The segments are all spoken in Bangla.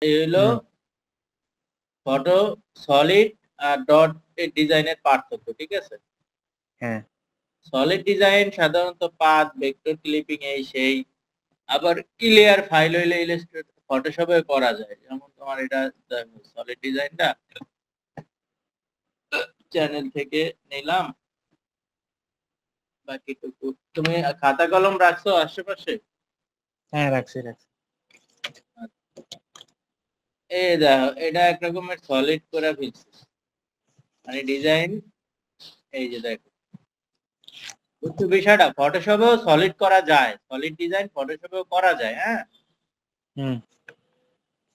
এই হলো হুম। ফটো সলিড আর ডট এর ডিজাইনের পার্থক্য, ঠিক আছে? হ্যাঁ। সলিড ডিজাইন সাধারণত পাথ, ভেক্টর ক্লিপিং এই সেই। আবার ক্লিয়ার ফাইল হইলে ইলাস্ট্রেটর ফটোশপে করা যায়। যেমন তোমার এটা দেখো সলিড ডিজাইনটা চ্যানেল থেকে নিলাম। বাকিটুকু তুমি খাতা কলম রাখছো আশেপাশে? হ্যাঁ, রাখছি। এই দেখো এটা এক রকমের সলিড করে ফেলছি। মানে ডিজাইন এই যে দেখো। বুঝছো বিষয়টা? ফটোশপেও সলিড করা যায়। সলিড ডিজাইন ফটোশপেও করা যায়, হ্যাঁ? হুম।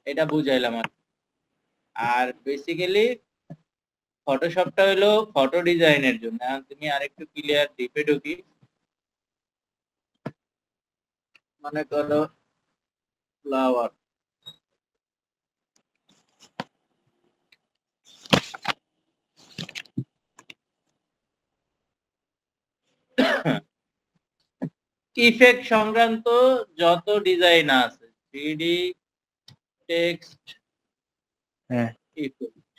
এটা বুঝাইলাম আর। আর বেসিক্যালি ফটোশপটা হলো ফটো ডিজাইনের জন্য। এখন তুমি আরেকটু ক্লিয়ার ডিপে ঢুকি। মনে করো ফ্লাওয়ার। ইফেক্ট সংক্রান্ত যত ডিজাইন আছে 3D টেক্সট হ্যাঁ। ইফেক্ট,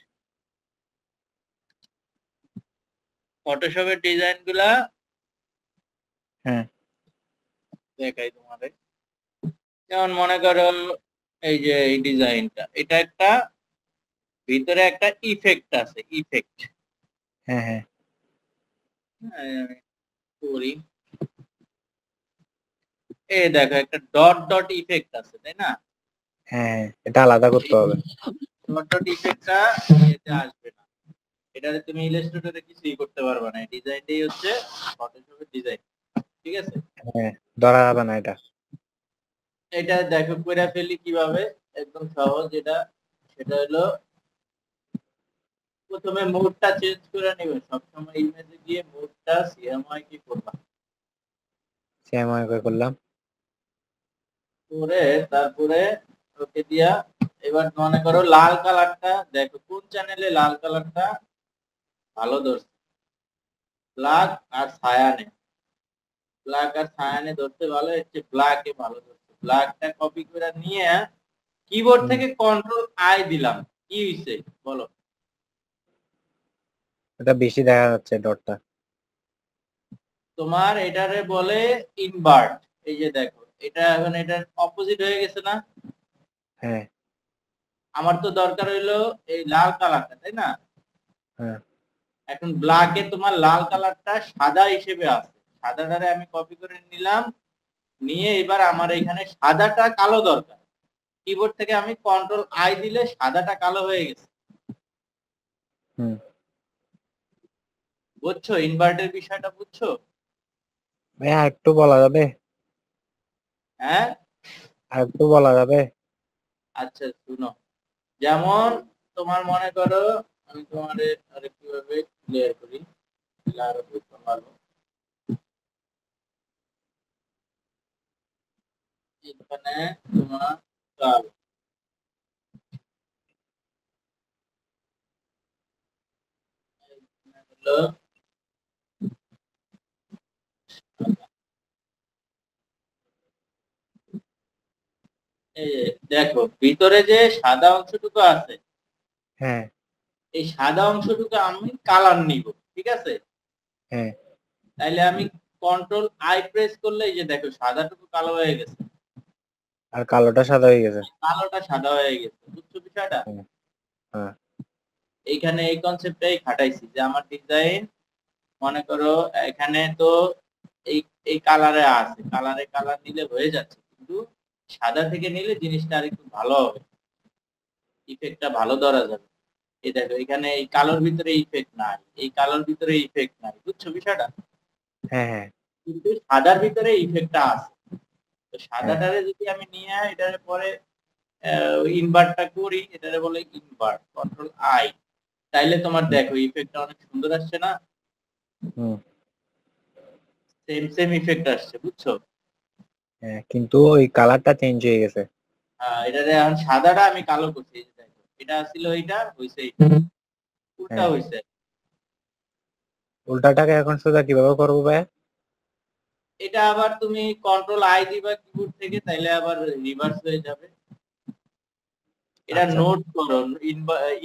ফটোশপের ডিজাইন গুলা হ্যাঁ। দেখাই তোমাদের। যেমন মনে করো এই যে এই ডিজাইনটা, এটা একটা ভিতরে একটা ইফেক্ট আছে, ইফেক্ট। হ্যাঁ। হ্যাঁ। করি এই দেখো একটা ডট ডট ইফেক্ট আছে, তাই না? হ্যাঁ, এটা আলাদা করতে হবে। ডট ডট ইফেক্টটা এতে আসবে না। এটাতে তুমি ইলাস্ট্রেটরে কিছুই করতে পারবে না। এই ডিজাইনটাই হচ্ছে ফটোশপের ডিজাইন, ঠিক আছে? হ্যাঁ, ধরা যাবে না এটা। এটা দেখো কইরা ফেলি কিভাবে, একদম সহজ। এটা সেটা হলো প্রথমে মোডটা চেঞ্জ করে নেবে। সবসময় ইমেজে গিয়ে মোডটা সিএমওয়াই কি করবা, সেম ওয়ে করলাম। করে তারপরে ওকে দিয়া এবার মনে করো লাল কালারটা দেখো কোন চ্যানেলে লাল কালারটা ভালো ধরছে। ব্ল্যাক আর সায়ানে, ব্ল্যাক আর সায়ানে ধরতে ভালো হচ্ছে, ব্ল্যাকে ভালো ধরছে। ব্ল্যাকটা কপি করে নিয়ে কিবোর্ড হুম। থেকে কন্ট্রোল আই দিলাম। কি হইছে বলো? এটা বেশি দেখা যাচ্ছে ডটটা। তোমার এটারে বলে ইনভার্ট। এই যে দেখো এটা এখন এটার অপোজিট হয়ে গেছে না? হ্যাঁ। আমার তো দরকার হইলো এই লাল কালারটা, তাই না? হ্যাঁ। এখন ব্ল্যাকে তোমার লাল কালারটা সাদা হিসেবে আছে। সাদাটারে আমি কপি করে নিলাম, নিয়ে এবার আমার এখানে সাদাটা কালো দরকার। কিবোর্ড থেকে আমি কন্ট্রোল আই দিলে সাদাটা কালো হয়ে গেছে। হুম। বুঝছো ইনভার্টের বিষয়টা? বুঝছো? ভাইয়া একটু বলা যাবে? হ্যাঁ, আর একটু বলা যাবে? আচ্ছা শুনো। যেমন তোমার মনে করো আমি তোমারে আরেকটু ভাবে ক্লিয়ার করি, আরো বুঝতে ভালো। এখানে তোমার কাল হলো এই যে দেখো ভিতরে যে সাদা অংশটুকু আছে, হ্যাঁ। এই সাদা অংশটুকু আমি কালার নিব, ঠিক আছে? হ্যাঁ। তাইলে আমি কন্ট্রোল আই প্রেস করলে এই যে দেখো সাদাটুকু কালো হয়ে গেছে, আর কালোটা সাদা হয়ে গেছে। কালোটা সাদা হয়ে গেছে। বুঝছো বিষয়টা? হ্যাঁ। হ্যাঁ। এইখানে এই কনসেপ্টটাই খাটাইছি যে আমার ডিজাইন মনে করো এখানে তো এই এই কালারে আছে, কালারে কালার নিলে হয়ে যাচ্ছে, কিন্তু সাদা থেকে নিলে জিনিসটা আরেকটু ভালো হবে, ইফেক্টটা ভালো ধরা যাবে। এই দেখো এখানে এই কালোর ভিতরে ইফেক্ট নাই, এই কালোর ভিতরে ইফেক্ট নাই। বুঝছো বিষয়টা? হ্যাঁ। হ্যাঁ। কিন্তু সাদার ভিতরে ইফেক্টটা আছে। তো হ্যাঁ। সাদাটারে যদি আমি নিয়ে এটার পরে ইনভার্টটা করি, এটারে বলে ইনভার্ট, কন্ট্রোল আই, তাইলে তোমার দেখো ইফেক্টটা অনেক সুন্দর আসছে না? হুম। সেম সেম ইফেক্ট আসছে, বুঝছো? হ্যাঁ, কিন্তু ওই কালারটা চেঞ্জ হয়ে গেছে। এটারে এখন সাদাটা আমি কালো করছি। এই যে দেখো এটা ছিল এইটা, হইছে এইটা, উল্টা হ্যাঁ। হইছে। উল্টাটাকে এখন সোজা কিভাবে করবো ভাইয়া? এটা আবার তুমি কন্ট্রোল আই দিবা কিবোর্ড থেকে, তাইলে আবার রিভার্স হয়ে যাবে। এটা আচ্ছা নোট করো,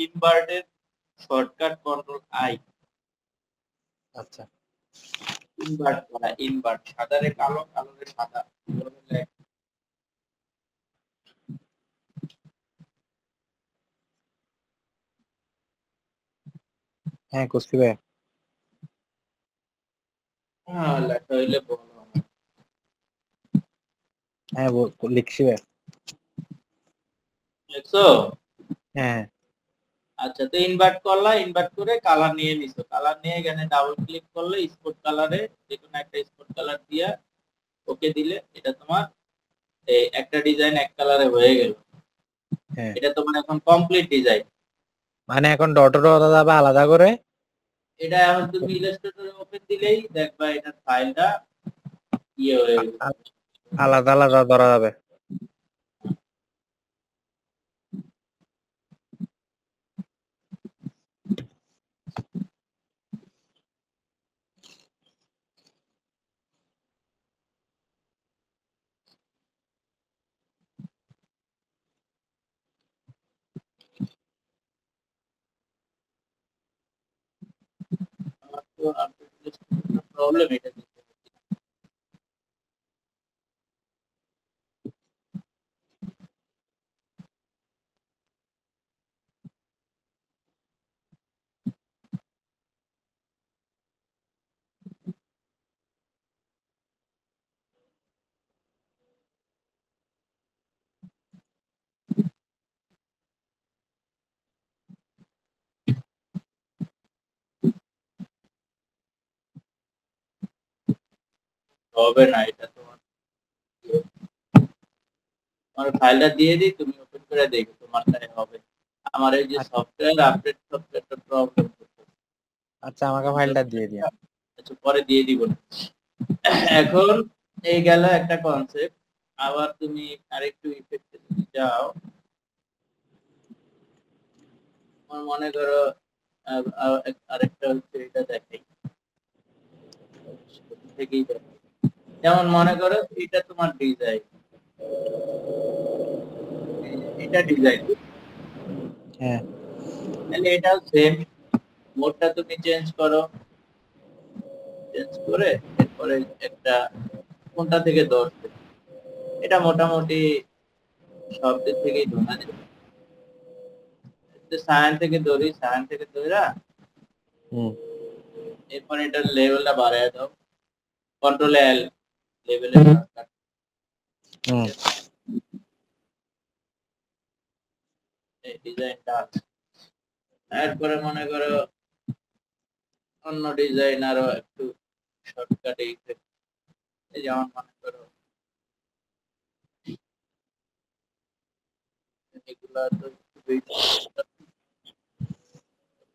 ইনভার্টের শর্টকাট কন্ট্রোল আই। আচ্ছা ইনভার্ট করা, ইনভার্ট, সাদারে কালো, কালোরে সাদা, এভাবে লেখ। হ্যাঁ কুস্তি ভাই। হ্যাঁ, লেখা হইলে বলো আমায়। হ্যাঁ লিখছি ভাই। লিখছো? হ্যাঁ আচ্ছা, তো ইনভার্ট করলা, ইনভার্ট করে কালার নিয়ে নিছো, কালার নিয়ে এখানে ডাবল ক্লিক করলে স্পট কালারে যে কোনো একটা স্পট কালার দিয়া ওকে দিলে এটা তোমার এই একটা ডিজাইন এক কালারে হয়ে গেল। হ্যাঁ, এটা তোমার এখন কমপ্লিট ডিজাইন। মানে এখন ডট যাবে আলাদা করে। এটা এখন তুমি ইলাস্ট্রেটরে ওপেন দিলেই দেখবা এটার ফাইলটা ইয়ে হয়ে গেছে। আলাদা আলাদা ধরা যাবে। আমার তো আপডেট প্রবলেম এটা দিচ্ছে। হবে না এটা তোমার, আমার ফাইলটা দিয়ে দিই, তুমি ওপেন করে দেখো তোমার তাই হবে। আমার এই যে সফটওয়্যার আপডেট, সফটওয়্যারটা প্রবলেম করছে। আচ্ছা আমাকে ফাইলটা দিয়ে দিন। আচ্ছা, পরে দিয়ে দিব। এখন এই গেল একটা কনসেপ্ট। আবার তুমি আরেকটু ইফেক্টে যদি যাও, আমার মনে করো আরেকটা হচ্ছে এটা দেখাই, শুরু থেকেই দেখাই। যেমন মনে করো এটা তোমার ডিজাইন, এটা ডিজাইন, হ্যাঁ তাহলে এটাও সেম। মোডটা তুমি চেঞ্জ করো, চেঞ্জ করে এরপরে একটা কোনটা থেকে 10 দেবে। এটা মোটামুটি সব দিক থেকেই ধরা যায়। সায়ান থেকে ধরি, সায়ান থেকে ধরা, হুম এরপর এটার লেভেলটা বাড়ায় দাও, কন্ট্রোল এল, লেভেলের হুম এই ডিজাইনটা আছে। এরপরে মনে করো অন্য ডিজাইন আরো একটু শর্টকাটে ইফেক্ট, এই যেমন মনে করো এগুলা তো একটু বেশি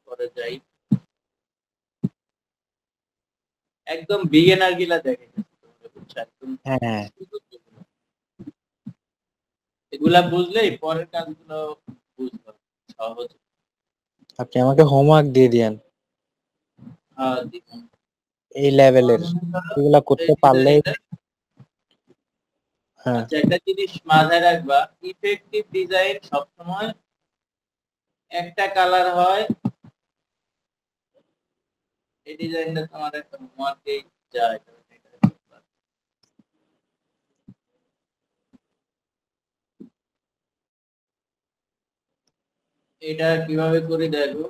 করে যাই, একদম বিগিনার গিলা দেখে বুঝছো, একদম হ্যাঁ। এগুলা বুঝলেই পরের কাজগুলো বুঝবা সহজ। আপনি আমাকে হোমওয়ার্ক দিয়ে দিয়েন দিবেন। এই আমার লেভেলের, মনে করো এগুলা এই করতে পারলেই। ডিজাইনটা, হ্যাঁ আচ্ছা একটা জিনিস মাথায় রাখবা, ইফেক্টিভ ডিজাইন সবসময় একটা কালার হয়। এই ডিজাইনটা তোমার একটা হোমওয়ার্কেই যায়। এটা কিভাবে করি দেখো,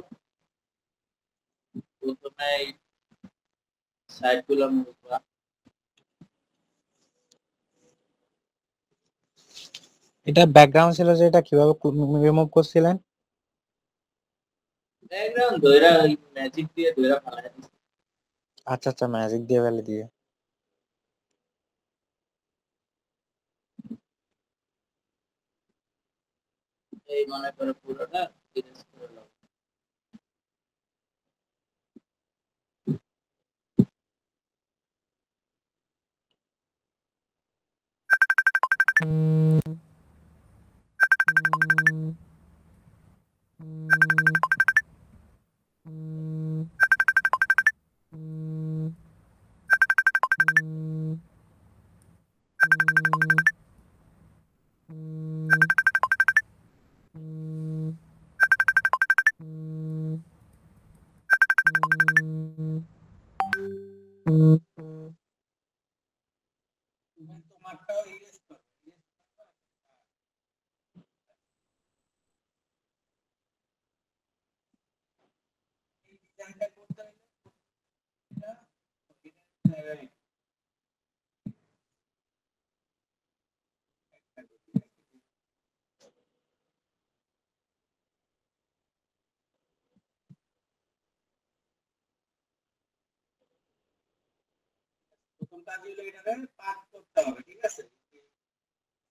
প্রথমে সাইড গুলো মুছবা, এটা ব্যাকগ্রাউন্ড ছিল যে, এটা কিভাবে রিমুভ করছিলেন? ব্যাকগ্রাউন্ড ধইরা ওই ম্যাজিক দিয়ে ধইরা ফালাই দিছি। আচ্ছা আচ্ছা, ম্যাজিক দিয়ে ফেলে দিয়ে। এই মনে করো পুরোটা erase করে নাও।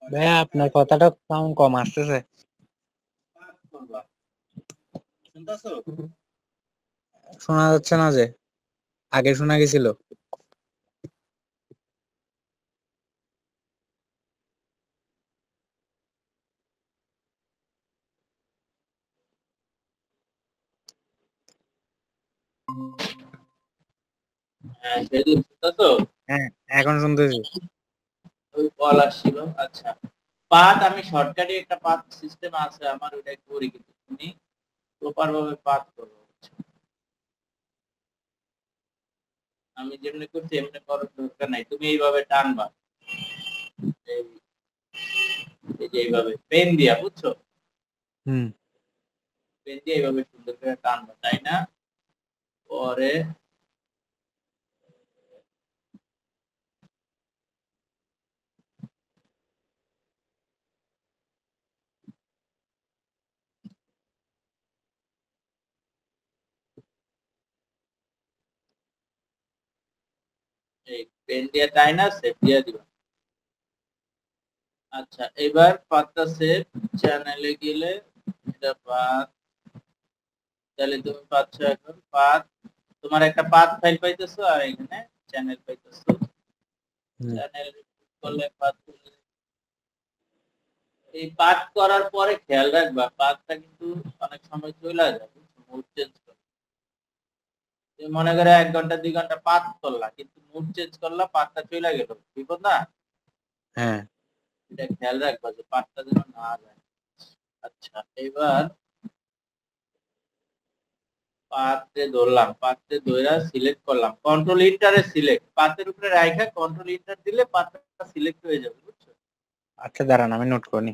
ভাইয়া আপনার কথাটা সাউন্ড কম আসতেছে। শোনা যাচ্ছে না যে, আগে শোনা গেছিল। হ্যাঁ সেতু শুনতেছো? হ্যাঁ এখন শুনতেছি। ওই কল আসছিল। আচ্ছা, পাথ আমি শর্টকাটে একটা পাথ সিস্টেম আছে আমার, ওটা করি, কিন্তু তুমি প্রপার ভাবে পাথ করো। আমি যেমনি করছি এমনি করার দরকার নাই, তুমি এইভাবে টানবা, এই এই যে এইভাবে পেন দিয়া, বুঝছো? হুম। পেন দিয়ে এইভাবে সুন্দর করে টানবা, তাই না? পরে এই পেন দিয়ে টাইনা সেভ দিয়ে দিবা। আচ্ছা, এবার পাথটা সেভ, চ্যানেলে গেলে এটা পাথ, তাহলে তুমি পাচ্ছ এখন পাথ, তোমার একটা পাথ ফাইল পাইতেছো আর এখানে চ্যানেল পাইতেছো। চ্যানেল করলে পাথ, এই পাথ করার পরে খেয়াল রাখবা পাথটা কিন্তু অনেক সময় চলে যাবে, মুড চেঞ্জ করে। তুমি মনে করে 1 ঘন্টা 2 ঘন্টা পাথ করলা, কিন্তু মুড চেঞ্জ করলা, পাথটা চলে গেল, বিপদ না? হ্যাঁ। এটা খেয়াল রাখবা যে পাথটা যেন না যায়। আচ্ছা, এবার পাথে ধরলাম, পাথে ধরে সিলেক্ট করলাম, কন্ট্রোল ইন্টারে সিলেক্ট, পাথের উপরে রাখা কন্ট্রোল ইন্টার দিলে পাথটা সিলেক্ট হয়ে যাবে, বুঝছো? আচ্ছা দাঁড়ান আমি নোট করি।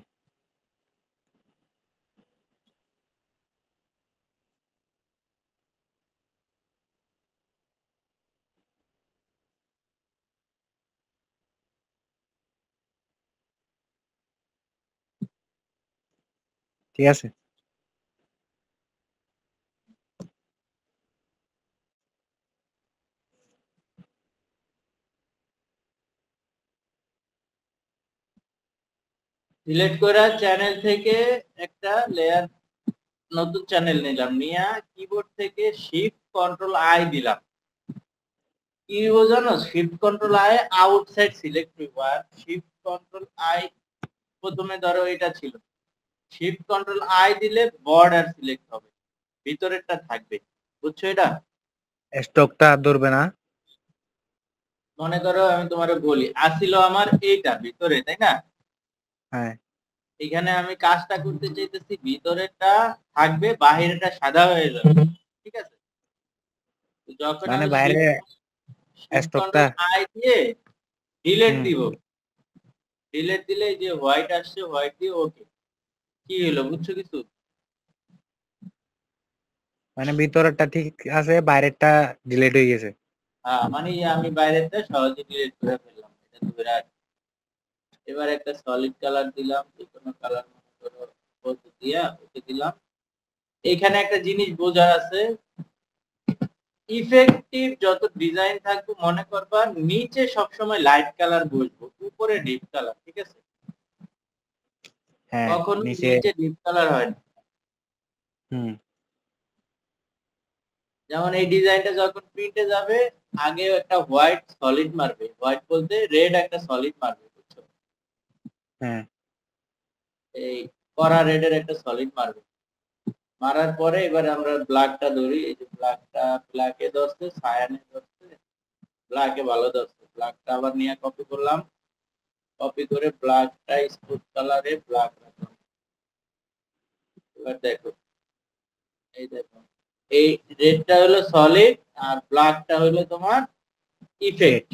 ঠিক আছে। সিলেক্ট করে চ্যানেল থেকে একটা লেয়ার, নতুন চ্যানেল নিলাম, নিয়ে কিবোর্ড থেকে শিফট কন্ট্রোল আই দিলাম। কি বোঝানো? Shift control I outside select require, shift control I প্রথমে ধরো এটা ছিল, শিফট কন্ট্রোল আই দিলে বর্ডার সিলেক্ট হবে, ভিতরেরটা থাকবে, বুঝছো? এটা স্টকটা ধরবে না। মনে করো আমি তোমারে বলি, আসিল আমার এইটা ভিতরে, তাই না? হ্যাঁ। এখানে আমি কাজটা করতে চাইতেছি ভিতরেরটা থাকবে, বাহিরেরটা সাদা হয়ে যাবে, ঠিক আছে? যখন মানে আমি বাইরে শিফট স্টকটা। কন্ট্রোল আই দিয়ে ডিলেট হুম। দিব, ডিলেট দিলে যে হোয়াইট আসছে, হোয়াইট দিয়ে ওকে, কি হলো বুঝছো কিছু? মানে ভিতরেরটা ঠিক আছে, বাইরেরটা ডিলিট হয়ে গেছে। হ্যাঁ, মানে আমি বাইরেরটা সহজে ডিলিট করে ফেললাম, এটা ধরে রাখ। এবার একটা সলিড কালার দিলাম, যে কোনো কালার মনে করো বলতে দিয়া ওকে দিলাম। এখানে একটা জিনিস বোঝার আছে, ইফেক্টিভ যত ডিজাইন থাকবে মনে করবা নিচে সবসময় লাইট কালার বসবো, উপরে ডিপ কালার, ঠিক আছে? হ্যাঁ কখনো নিচে। নিচে ডিপ কালার হয় না। হুম। যেমন এই ডিজাইনটা যখন প্রিন্টে যাবে, আগে একটা হোয়াইট সলিড মারবে, হোয়াইট বলতে রেড একটা সলিড মারবে, বুঝছো? হ্যাঁ। এই কড়া রেডের একটা সলিড মারবে, মারার পরে এবার আমরা ব্ল্যাকটা ধরি, এই যে ব্ল্যাকটা, ব্ল্যাকে ধরছে, সায়ানে ধরছে, ব্ল্যাকে ভালো ধরছে, ব্ল্যাকটা আবার নিয়ে কপি করলাম, কপি করে ব্ল্যাকটা স্পট কালারে ব্ল্যাক রাখলাম। এবার দেখো, এই দেখো, এই রেডটা হলো সলিড আর ব্ল্যাকটা হলো তোমার ইফেক্ট।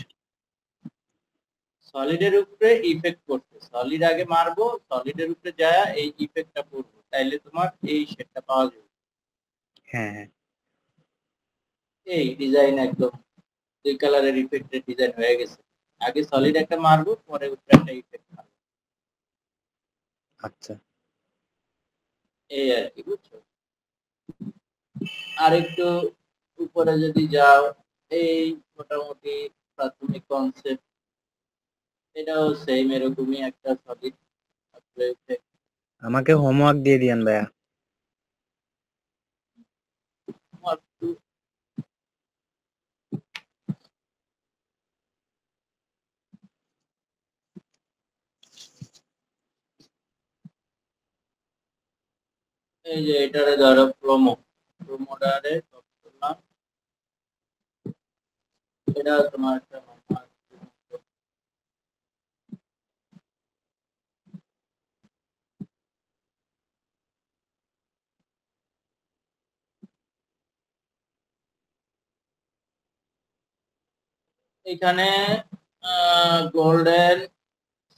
সলিডের উপরে ইফেক্ট করতে, সলিড আগে মারবো, সলিডের উপরে যায় এই ইফেক্টটা করবো, তাইলে তোমার এই শেডটা পাওয়া যাবে। হ্যাঁ হ্যাঁ। এই ডিজাইন একদম 2 কালারের ইফেক্টের ডিজাইন হয়ে গেছে। আগে সলিড একটা মারবো, পরে উপরে একটা ইফেক্ট মারবো, আচ্ছা। এই আর কি, বুঝছো? আর একটু উপরে যদি যাও, এই মোটামুটি প্রাথমিক কনসেপ্ট এটাও সেম এরকমই একটা সলিড। আমাকে হোমওয়ার্ক দিয়ে দিয়েন ভাইয়া। এই যে এটারে ধরো প্রোমোটারে করলাম, এটা তোমার একটা এখানে গোল্ডেন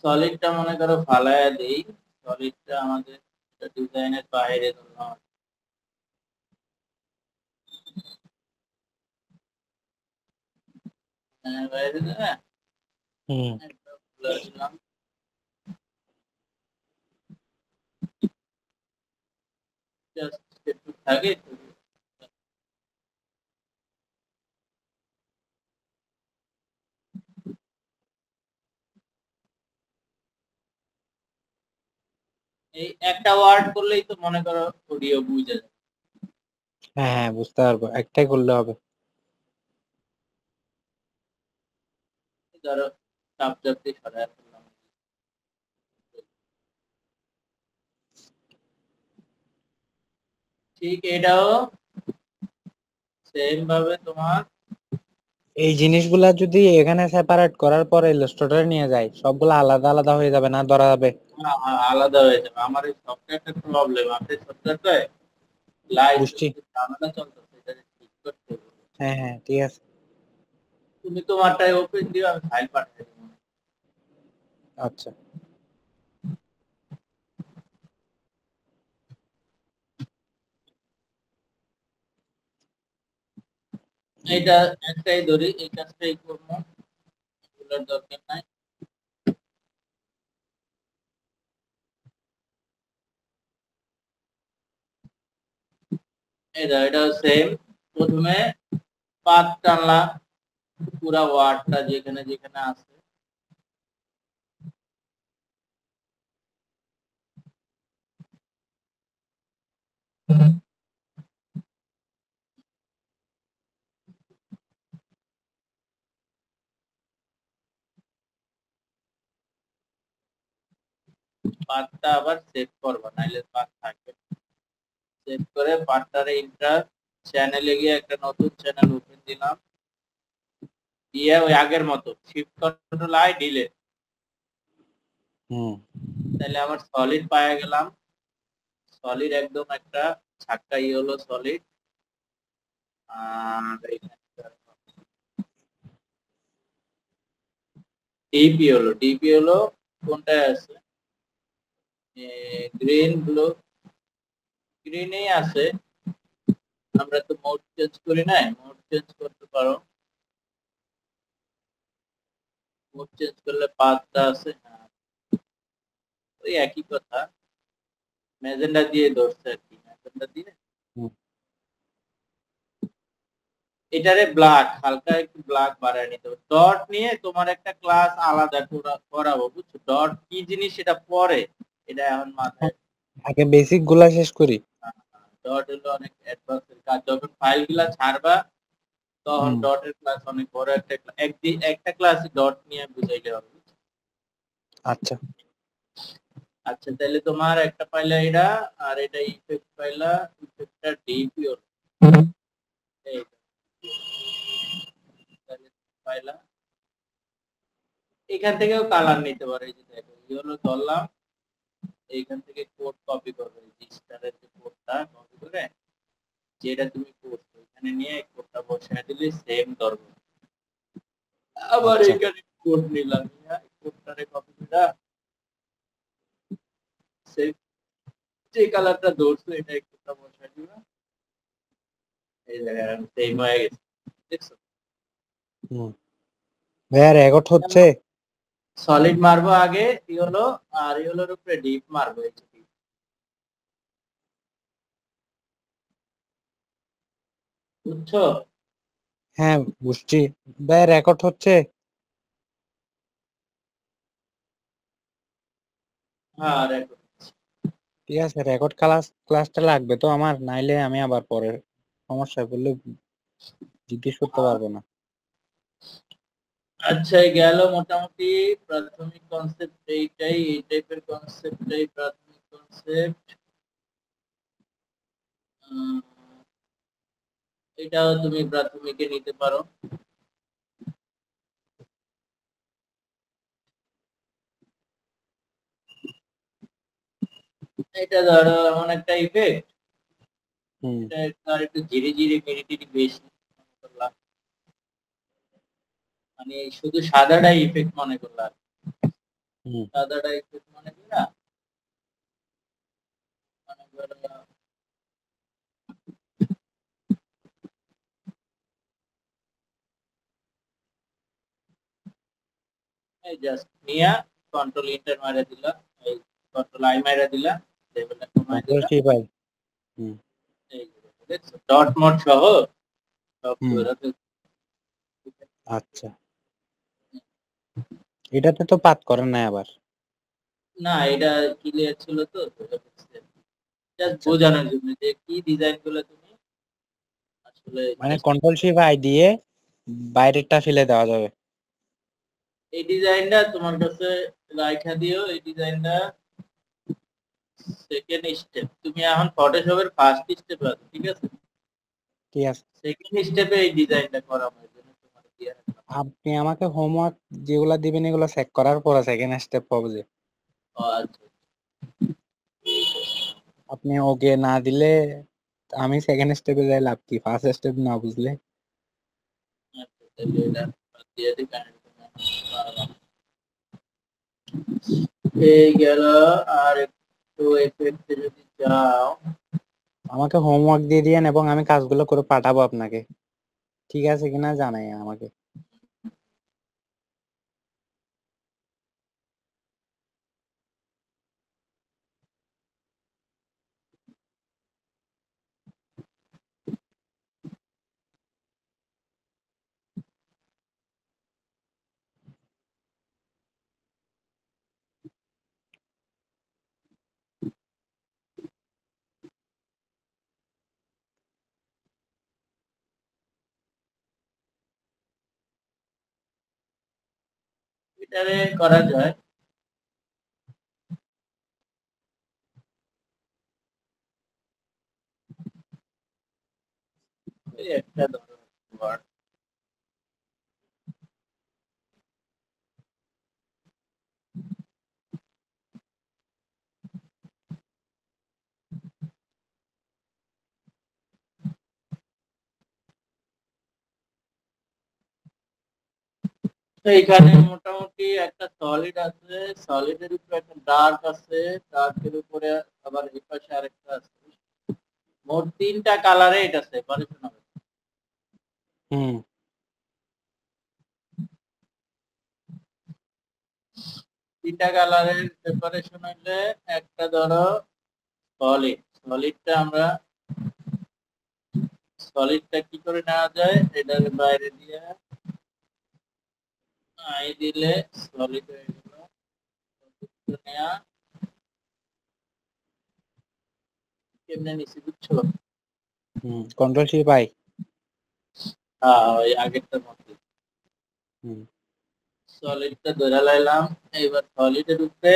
সলিডটা মনে করো ফালায়া দেই, সলিডটা আমাদের ডিজাইনের বাইরে ধরলাম, বাইরে না দিলাম, জাস্ট একটু থাকে এই একটা ওয়ার্ড করলেই তো মনে করো অডিও বুঝে যাবে। হ্যাঁ হ্যাঁ বুঝতে পারবো, একটাই করলে হবে। ধরো চাপ চাপ দিয়ে সরায় ফেললাম, ঠিক এটাও সেম ভাবে তোমার এই জিনিসগুলা যদি এখানে সেপারেট করার পরে ইলাস্ট্রেটরে নিয়ে যায়, সবগুলা আলাদা আলাদা হয়ে যাবে না, ধরা যাবে? আলাদা হয়ে যাবে। আমার এই সফটওয়্যারটা প্রবলেম, আপনি সফটওয়্যারটা লাইভ বুঝছি। ঝামেলা চলতেছে, এটা ঠিক করতে হবে। হ্যাঁ হ্যাঁ ঠিক আছে। তুমি তোমারটাই ওপেন দিও, আমি ফাইল পাঠিয়ে দেবো। আচ্ছা এইটা একটাই ধরি, এই কাজটাই করবো, এগুলোর দরকার নাই। এটা সেম, প্রথমে পাত টানলা পুরা ওয়ার্ডটা যেখানে যেখানে আছে, পাতটা আবার সেভ করবা, নাইলে পাত থাকবে। সেভ করে পাতটারে ইন্টার চ্যানেলে গিয়ে একটা নতুন চ্যানেল ওপেন দিলাম, দিয়ে ওই আগের মতো শিফট কন্ট্রোল আই ডিলিট, তাহলে আমার সলিড পাওয়া গেলাম। সলিড একদম একটা ছাক্কা হলো সলিড। আর ডিপি হলো কোনটায় আছে, গ্রিন ব্লু, গ্রিনেই আছে। আমরা তো মোড চেঞ্জ করি নাই, মোড চেঞ্জ করতে পারো, মোড চেঞ্জ করলে পাতটা আছে, হ্যাঁ ওই একই কথা, ম্যাজেন্ডা দিয়ে ধরছে আর কি, ম্যাজেন্ডা দিয়ে এটারে ব্ল্যাক হালকা একটু ব্ল্যাক বাড়ায় নিতে হবে। ডট নিয়ে তোমার একটা ক্লাস আলাদা করাবো, বুঝছো? ডট কি জিনিস সেটা পরে, এটা এখন মাথায়। আগে বেসিক গুলা শেষ করি। ডট হলো অনেক অ্যাডভান্সের কাজ, যখন ফাইলগুলা ছাড়বা তখন ডটের ক্লাস অনেক বড় একটা একটা ক্লাস ডট নিয়ে বুঝাইলে হবে। আচ্ছা আচ্ছা তাহলে তোমার একটা পাইলা এটা, আর এটা ইফেক্ট পাইলা, ইফেক্টটা ডিপি হলো এই তাহলে পাইলা। এখান থেকেও কালার নিতে পারো, এই যে দেখো ইয়েলো ধরলাম, এইখান থেকে কোড কপি করবে, এই স্টারের যে কোডটা কপি করে যেটা তুমি করছো এখানে নিয়ে কোডটা বসায় দিলে সেম ধরবে। আবার আচ্ছা এখানে কোড নিলাম, কোডটারে কপি করে সেম যে কালারটা ধরছো এটা কোডটা বসায় দিবা, এই জায়গায় সেম হয়ে গেছে, দেখছো? ভাইয়া রেকর্ড হচ্ছে? সলিড মারবো আগে ইয়েলো, আর ইয়েলোর উপরে ডিপ মারবো, এই যে ডিপ, বুঝছো? হ্যাঁ বুঝছি ভাই, রেকর্ড হচ্ছে। হ্যাঁ record। ঠিক আছে, রেকর্ড ক্লাসটা লাগবে তো আমার, নাইলে আমি আবার পরে সমস্যায় পড়লে জিজ্ঞেস করতে পারবো না। আচ্ছা গেল মোটামুটি প্রাথমিক কনসেপ্ট এইটাই, এই টাইপের কনসেপ্টটাই প্রাথমিক কনসেপ্ট। এটাও তুমি প্রাথমিকে নিতে পারো। এটা ধরো এমন একটা ইফেক্ট, হুম এটা আর একটু ধীরে ধীরে মেরিটিটি বেশি, মানে শুধু সাদাটাই ইফেক্ট মনে করলাম, হুম সাদাটা ইফেক্ট মনে করা মনে করো এই জাস্ট নিয়া কন্ট্রোল ইন্টার মারা দিলা, এই কন্ট্রোল আই মারা দিলা, লেভেলটা কমায় কন্ট্রোল দিলা। সি ভাই। হুম এই যে দেখছো ডট মড সহ সব হুম ধরে ফেলছে। আচ্ছা, এটাতে তো পাত করে নাই আবার। না এটা ক্লিয়ার ছিল তো, জাস্ট আচ্ছা আচ্ছা, বোঝানোর জন্য যে কি ডিজাইন গুলো তুমি আসলে মানে চেষ্টা কন্ট্রোল করো। সি ভাই দিয়ে বাইরেরটা ফেলে দেওয়া যাবে। এই ডিজাইনটা তোমার কাছে রাখা দিও, এই ডিজাইনটা সেকেন্ড স্টেপ, তুমি এখন ফটোশপের ফার্স্ট স্টেপে আছো, ঠিক আছে? ঠিক আছে, সেকেন্ড স্টেপে এই ডিজাইনটা করা আমার জন্য তোমার দিয়ে রাখলাম। আপনি আমাকে হোমওয়ার্ক যেগুলা দিবেন এগুলো চেক করার পরে সেকেন্ড স্টেপ হবে যে। ও আচ্ছা, আপনি ওকে না দিলে আমি সেকেন্ড স্টেপে যাই লাভ কি, ফার্স্ট স্টেপ না বুঝলে। আচ্ছা তাহলে এটা বাদ দিয়ে দিই, কারণ তুমি এখন পারবা না। এই গেল। আর একটু এফেক্টে যদি যাও, আমাকে হোমওয়ার্ক দিয়ে দিয়েন এবং আমি কাজগুলো করে পাঠাবো আপনাকে, ঠিক আছে কিনা জানাই আমাকে। এটারে করা যায়। এই একটা ধরো word। তো এখানে মোটামুটি একটা সলিড আছে, সলিডের উপরে একটা ডার্ক আছে, ডার্কের উপরে আবার এই পাশে আরেকটা আছে। মোট তিনটা কালারে এটা সেপারেশন হবে। হুম তিনটা কালারের সেপারেশন হইলে একটা ধরো সলিড, সলিডটা আমরা সলিডটা কি করে নেওয়া যায়, এটার বাইরে দিয়ে আই দিলে সলিড হয়ে গেল। নেওয়া কেমনে নিছি বুঝছো? হুম কন্ট্রোল সি ভাই। হ্যাঁ ওই আগেরটার মধ্যে হুম সলিডটা ধরে লাইলাম। এবার সলিডের উপরে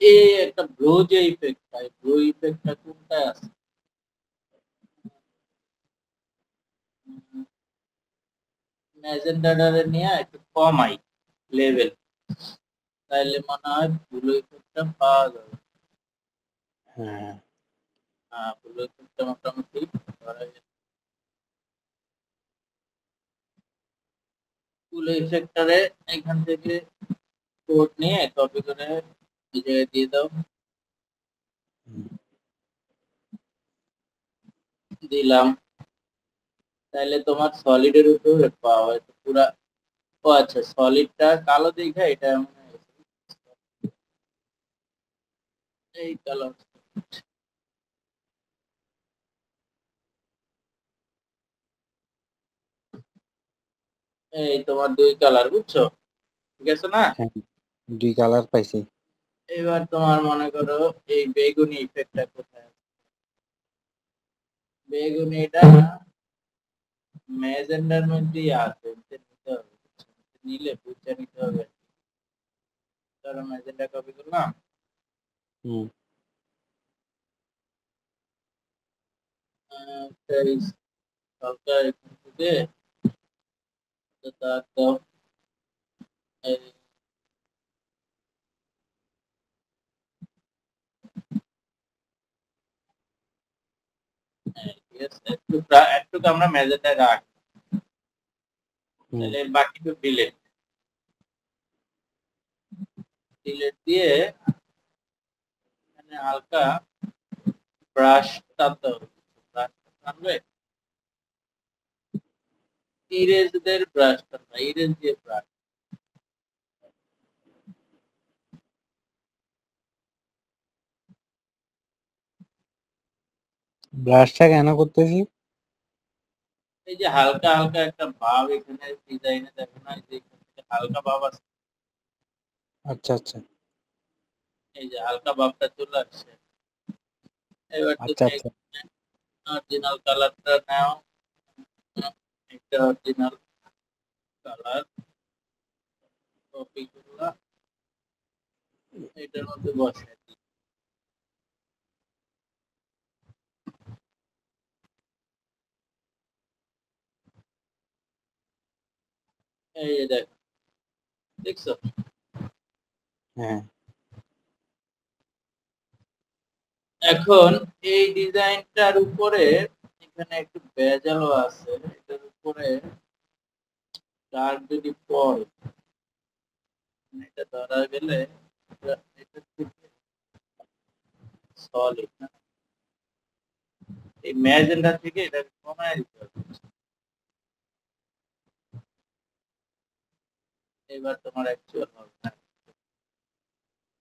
এই একটা ব্লু যে ইফেক্টটা, এই ব্লু ইফেক্টটা কোনটায় আছে? ম্যাজেন্ডাটারে নিয়ে একটু কমাই লেভেল, তাইলে মনে হয় ব্লু ইফেক্টটা পাওয়া যাবে। হ্যাঁ হ্যাঁ ব্লু ইফেক্টটা মোটামুটি ধরা গেছে। ব্লু ইফেক্টটারে এখান থেকে কোড নিয়ে কপি করে এই জায়গায় দিয়ে দাও। হুম, দিলাম, তাইলে তোমার সলিডের উপরে পাওয়া যায় পুরা। ও আচ্ছা সলিডটা কালো দেখা এটা এমন হয়ে গেছে। এই কালার এই তোমার 2 কালার বুঝছো, ঠিক আছে না? হ্যাঁ, 2 কালার পাইছি। এবার তোমার মনে করো এই বেগুনি ইফেক্টটা কোথায়? বেগুনিটা ম্যাজেন্ডার মধ্যেই আছে, নিতে হবে, নিলে বুঝে নিতে হবে। ধরো ম্যাজেন্ডা কপি করলাম, হুম। হালকা এখান থেকে দাও, এই ঠিক আছে, একটু আমরা ম্যাজেন্ডা রাখ, তাহলে বাকিটুকু ডিলেট দিয়ে এখানে হালকা ব্রাশ টানতে হবে, ব্রাশ টানবে, ইরেজদের ব্রাশ টানবে, ইরেজ দিয়ে ব্রাশ। ব্রাশটা কেন করতেছি? এই যে হালকা হালকা একটা ভাব এখানে ডিজাইনে দেখো না, এই যে এখান থেকে হালকা ভাব আছে, আচ্ছা আচ্ছা এই যে হালকা ভাবটা চলে আসছে। এবার আচ্ছা তুমি আচ্ছা। অরিজিনাল কালারটা নাও, একটা অরিজিনাল কালার কপি করলা, এটার মধ্যে বসে এই যে দেখো, দেখছো? হ্যাঁ এখন এই ডিজাইনটার উপরে এখানে একটু বেজালও আছে, এটার উপরে ডার্ক যদি পড়ে, এটা ধরা গেলে এটা সলিড না, এই ম্যাজেন্ডা থেকে এটা কমায় দিতে হবে। এবার তোমার অ্যাকচুয়াল হবে না,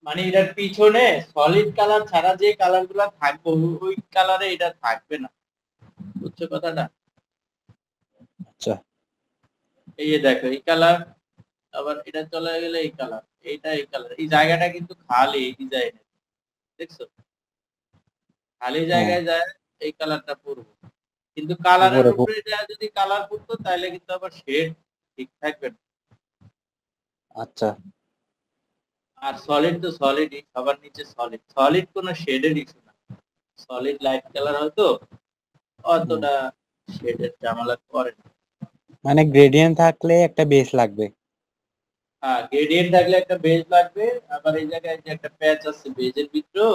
মানে এটার পিছনে সলিড কালার ছাড়া যে কালার গুলা থাকবে ওই কালারে এটা থাকবে না, বুঝছো কথাটা? আচ্ছা এই যে দেখো এই কালার, আবার এটা চলে গেলে এই কালার, এইটা এই কালার, এই জায়গাটা কিন্তু খালি এই ডিজাইনে, দেখছো? খালি হ্যাঁ জায়গায় যায় এই কালারটা পড়বো, কিন্তু কালারের উপরে উপরে যায় যদি কালার পড়তো তাহলে কিন্তু আবার শেড ঠিক থাকবে না। আচ্ছা আর সলিড তো সলিডই, সবার নিচে সলিড, সলিড কোনো শেডের ইস্যু না, সলিড লাইট কালার হয়তো হুম। অতটা শেডের ঝামেলা করে না। মানে গ্রেডিয়েন্ট থাকলে একটা বেস লাগবে। হ্যাঁ, গ্রেডিয়েন্ট থাকলে একটা বেজ লাগবে, আবার এই জায়গায় যে একটা প্যাচ আছে বেজের ভিতরেও,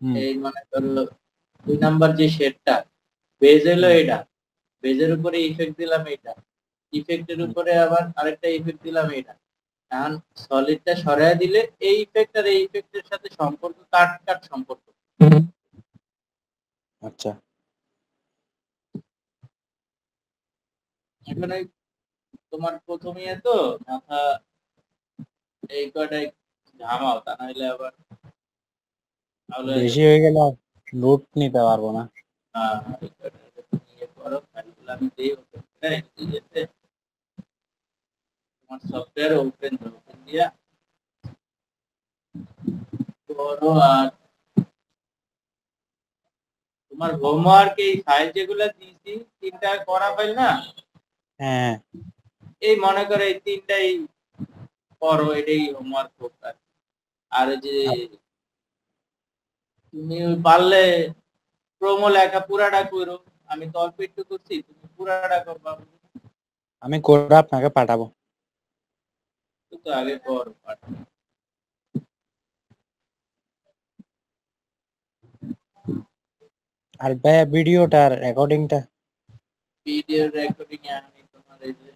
হুম এই মনে করো 2 নাম্বার যে শেডটা, বেজ হলো হুম এটা, বেজের উপরে ইফেক্ট দিলাম এটা, ইফেক্টের হুম। উপরে আবার আরেকটা ইফেক্ট দিলাম এটা, এখন সলিডটা সরায় দিলে এই ইফেক্ট আর এই ইফেক্টের সাথে সম্পর্ক কাট কাট সম্পর্ক। আচ্ছা এখন এই তোমার প্রথমে তো মাথা এই কয়টাই ঘামাও, তা নাহলে আবার তাহলে বেশি হয়ে গেলে লোড নিতে পারবো না। এই কয়টা তুমি ইয়ে করো, ফাইলগুলো আমি দিই ওপেন করে, যেতে তোমার সফটওয়্যার ওপেন দিয়া করো। আর তোমার হোমওয়ার্ক এই ফাইল যেগুলো দিয়েছি 3টা করা ফাইল না, হ্যাঁ এই মনে করো এই 3টাই করো, এটাই হোমওয়ার্ক হোক। আর ওই যে তুমি পারলে প্রোমো লেখা পুরাটা করো, আমি তো অল্প একটু করছি, তুমি পুরাটা করবা, আমি করে আপনাকে পাঠাবো। তো আগে করো। আর ভাইয়া ভিডিওটার রেকর্ডিংটা ভিডিও রেকর্ডিং এ আমি তোমার এই যে